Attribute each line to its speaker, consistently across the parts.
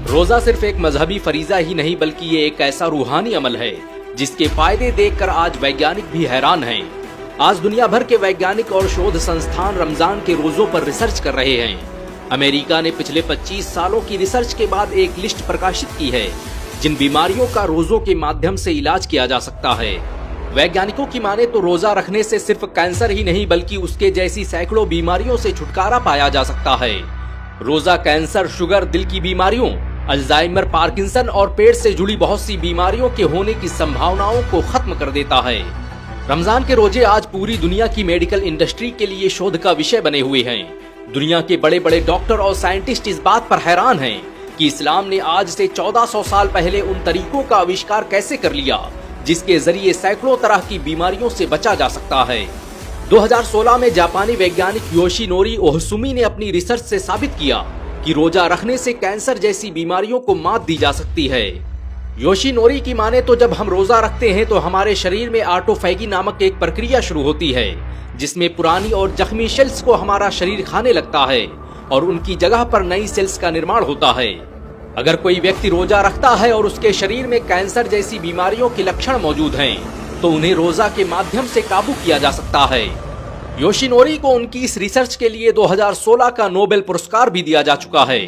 Speaker 1: रोजा सिर्फ एक मजहबी फरीजा ही नहीं बल्कि ये एक ऐसा रूहानी अमल है जिसके फायदे देखकर आज वैज्ञानिक भी हैरान हैं। आज दुनिया भर के वैज्ञानिक और शोध संस्थान रमजान के रोजों पर रिसर्च कर रहे हैं। अमेरिका ने पिछले 25 सालों की रिसर्च के बाद एक लिस्ट प्रकाशित की है जिन बीमारियों का रोजों के माध्यम से इलाज किया जा सकता है। वैज्ञानिकों की माने तो रोजा रखने से सिर्फ कैंसर ही नहीं बल्कि उसके जैसी सैकड़ों बीमारियों से छुटकारा पाया जा सकता है। रोजा कैंसर, शुगर, दिल की बीमारियों, अल्जाइमर, पार्किंसन और पेट से जुड़ी बहुत सी बीमारियों के होने की संभावनाओं को खत्म कर देता है। रमजान के रोजे आज पूरी दुनिया की मेडिकल इंडस्ट्री के लिए शोध का विषय बने हुए हैं। दुनिया के बड़े बड़े डॉक्टर और साइंटिस्ट इस बात पर हैरान हैं कि इस्लाम ने आज से 1400 साल पहले उन तरीकों का आविष्कार कैसे कर लिया जिसके जरिए सैकड़ों तरह की बीमारियों से बचा जा सकता है। 2016 में जापानी वैज्ञानिक योशिनोरी ओहसुमी ने अपनी रिसर्च से साबित किया कि रोजा रखने से कैंसर जैसी बीमारियों को मात दी जा सकती है। योशिनोरी की माने तो जब हम रोजा रखते हैं तो हमारे शरीर में ऑटोफैगी नामक एक प्रक्रिया शुरू होती है जिसमें पुरानी और जख्मी सेल्स को हमारा शरीर खाने लगता है और उनकी जगह पर नई सेल्स का निर्माण होता है। अगर कोई व्यक्ति रोजा रखता है और उसके शरीर में कैंसर जैसी बीमारियों के लक्षण मौजूद हैं तो उन्हें रोजा के माध्यम से काबू किया जा सकता है। योशिनोरी को उनकी इस रिसर्च के लिए 2016 का नोबेल पुरस्कार भी दिया जा चुका है।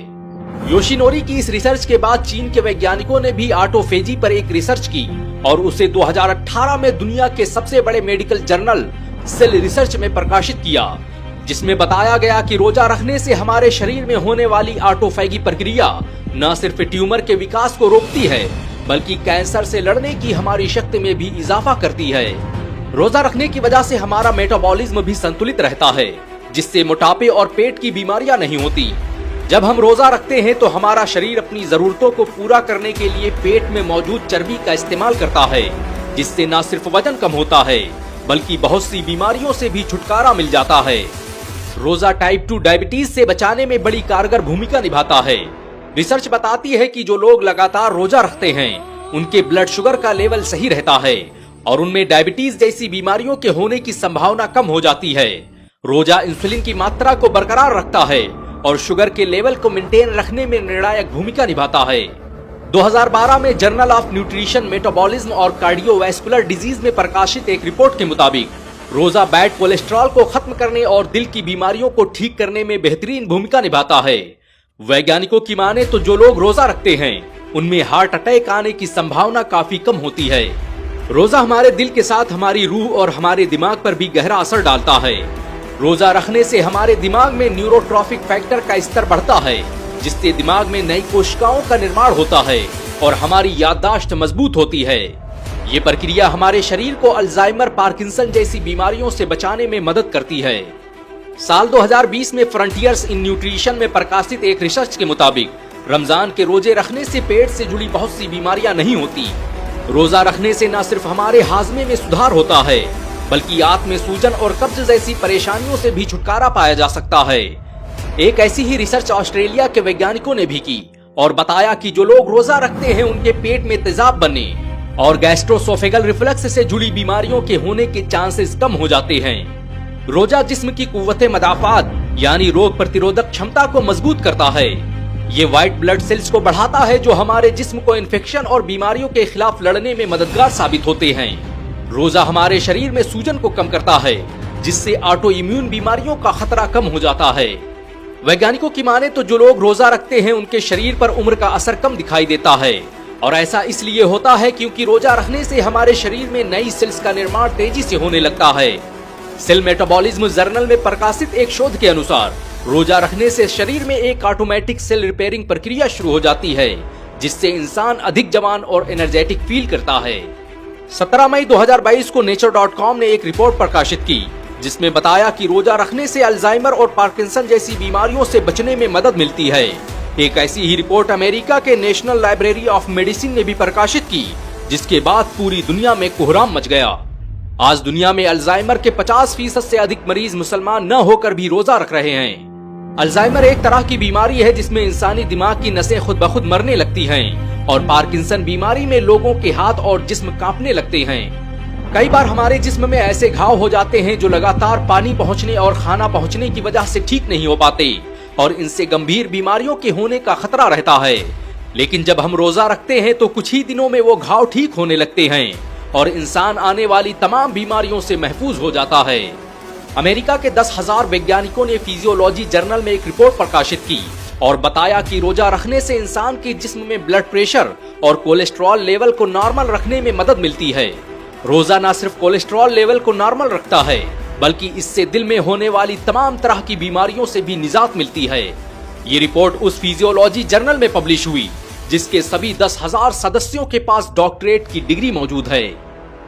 Speaker 1: योशिनोरी की इस रिसर्च के बाद चीन के वैज्ञानिकों ने भी ऑटोफेजी पर एक रिसर्च की और उसे 2018 में दुनिया के सबसे बड़े मेडिकल जर्नल सेल रिसर्च में प्रकाशित किया, जिसमें बताया गया कि रोजा रखने से हमारे शरीर में होने वाली ऑटोफैगी प्रक्रिया न सिर्फ ट्यूमर के विकास को रोकती है बल्कि कैंसर से लड़ने की हमारी शक्ति में भी इजाफा करती है। रोजा रखने की वजह से हमारा मेटाबॉलिज्म भी संतुलित रहता है जिससे मोटापे और पेट की बीमारियां नहीं होती। जब हम रोजा रखते हैं तो हमारा शरीर अपनी जरूरतों को पूरा करने के लिए पेट में मौजूद चर्बी का इस्तेमाल करता है जिससे न सिर्फ वजन कम होता है बल्कि बहुत सी बीमारियों से भी छुटकारा मिल जाता है। रोजा टाइप 2 डायबिटीज से बचाने में बड़ी कारगर भूमिका निभाता है। रिसर्च बताती है कि जो लोग लगातार रोजा रखते हैं उनके ब्लड शुगर का लेवल सही रहता है और उनमें डायबिटीज जैसी बीमारियों के होने की संभावना कम हो जाती है। रोजा इंसुलिन की मात्रा को बरकरार रखता है और शुगर के लेवल को मेंटेन रखने में निर्णायक भूमिका निभाता है। 2012 में जर्नल ऑफ न्यूट्रिशन, मेटाबॉलिज्म और कार्डियोवैस्कुलर डिजीज में प्रकाशित एक रिपोर्ट के मुताबिक रोजा बैड कोलेस्ट्रॉल को खत्म करने और दिल की बीमारियों को ठीक करने में बेहतरीन भूमिका निभाता है। वैज्ञानिकों की माने तो जो लोग रोजा रखते हैं उनमें हार्ट अटैक आने की संभावना काफी कम होती है। रोजा हमारे दिल के साथ हमारी रूह और हमारे दिमाग पर भी गहरा असर डालता है। रोजा रखने से हमारे दिमाग में न्यूरोट्रॉफिक फैक्टर का स्तर बढ़ता है जिससे दिमाग में नई कोशिकाओं का निर्माण होता है और हमारी याददाश्त मजबूत होती है। ये प्रक्रिया हमारे शरीर को अल्जाइमर, पार्किंसन जैसी बीमारियों से बचाने में मदद करती है। साल 2020 में फ्रंटियर्स इन न्यूट्रिशन में प्रकाशित एक रिसर्च के मुताबिक रमजान के रोजे रखने से पेट से जुड़ी बहुत सी बीमारियां नहीं होती। रोजा रखने से न सिर्फ हमारे हाजमे में सुधार होता है बल्कि आंत में सूजन और कब्ज जैसी परेशानियों से भी छुटकारा पाया जा सकता है। एक ऐसी ही रिसर्च ऑस्ट्रेलिया के वैज्ञानिकों ने भी की और बताया कि जो लोग रोजा रखते हैं उनके पेट में तेजाब बनने और गैस्ट्रोसोफेगल रिफ्लक्स से जुड़ी बीमारियों के होने के चांसेस कम हो जाते हैं। रोजा जिस्म की कुव्वते मदाफात यानी रोग प्रतिरोधक क्षमता को मजबूत करता है। ये व्हाइट ब्लड सेल्स को बढ़ाता है जो हमारे जिस्म को इन्फेक्शन और बीमारियों के खिलाफ लड़ने में मददगार साबित होते हैं। रोजा हमारे शरीर में सूजन को कम करता है जिससे ऑटो इम्यून बीमारियों का खतरा कम हो जाता है। वैज्ञानिकों की माने तो जो लोग रोजा रखते हैं उनके शरीर पर उम्र का असर कम दिखाई देता है और ऐसा इसलिए होता है क्योंकि रोजा रखने से हमारे शरीर में नई सेल्स का निर्माण तेजी से होने लगता है। सेल मेटाबॉलिज्म जर्नल में प्रकाशित एक शोध के अनुसार रोजा रखने से शरीर में एक ऑटोमेटिक सेल रिपेयरिंग प्रक्रिया शुरू हो जाती है जिससे इंसान अधिक जवान और एनर्जेटिक फील करता है। 17 मई 2022 को nature.com ने एक रिपोर्ट प्रकाशित की जिसमें बताया कि रोजा रखने से अल्जाइमर और पार्किंसन जैसी बीमारियों से बचने में मदद मिलती है। एक ऐसी ही रिपोर्ट अमेरिका के नेशनल लाइब्रेरी ऑफ मेडिसिन ने भी प्रकाशित की जिसके बाद पूरी दुनिया में कोहराम मच गया। आज दुनिया में अल्जाइमर के 50% से अधिक मरीज मुसलमान न होकर भी रोजा रख रहे हैं। अल्जाइमर एक तरह की बीमारी है जिसमें इंसानी दिमाग की नसें खुद ब खुद मरने लगती हैं और पार्किंसन बीमारी में लोगों के हाथ और जिस्म कांपने लगते हैं। कई बार हमारे जिस्म में ऐसे घाव हो जाते हैं जो लगातार पानी पहुंचने और खाना पहुंचने की वजह से ठीक नहीं हो पाते और इनसे गंभीर बीमारियों के होने का खतरा रहता है। लेकिन जब हम रोजा रखते हैं तो कुछ ही दिनों में वो घाव ठीक होने लगते हैं और इंसान आने वाली तमाम बीमारियों से महफूज हो जाता है। अमेरिका के 10,000 वैज्ञानिकों ने फिजियोलॉजी जर्नल में एक रिपोर्ट प्रकाशित की और बताया कि रोजा रखने से इंसान के जिस्म में ब्लड प्रेशर और कोलेस्ट्रॉल लेवल को नॉर्मल रखने में मदद मिलती है। रोजा न सिर्फ कोलेस्ट्रॉल लेवल को नॉर्मल रखता है बल्कि इससे दिल में होने वाली तमाम तरह की बीमारियों से भी निजात मिलती है। ये रिपोर्ट उस फिजियोलॉजी जर्नल में पब्लिश हुई जिसके सभी 10,000 सदस्यों के पास डॉक्टरेट की डिग्री मौजूद है।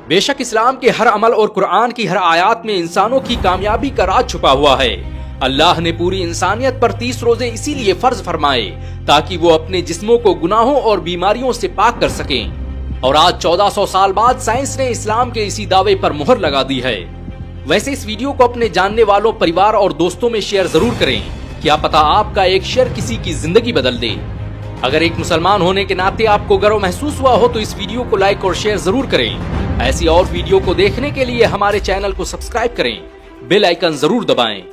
Speaker 1: बेशक इस्लाम के हर अमल और कुरान की हर आयत में इंसानों की कामयाबी का राज छुपा हुआ है। अल्लाह ने पूरी इंसानियत पर 30 रोजे इसीलिए फर्ज फरमाए ताकि वो अपने जिस्मों को गुनाहों और बीमारियों से पाक कर सकें। और आज 1400 साल बाद साइंस ने इस्लाम के इसी दावे पर मुहर लगा दी है। वैसे इस वीडियो को अपने जानने वालों, परिवार और दोस्तों में शेयर जरूर करें। क्या पता आपका एक शेयर किसी की जिंदगी बदल दे। अगर एक मुसलमान होने के नाते आपको गर्व महसूस हुआ हो तो इस वीडियो को लाइक और शेयर जरूर करें। ऐसी और वीडियो को देखने के लिए हमारे चैनल को सब्सक्राइब करें, बेल आइकन जरूर दबाएं।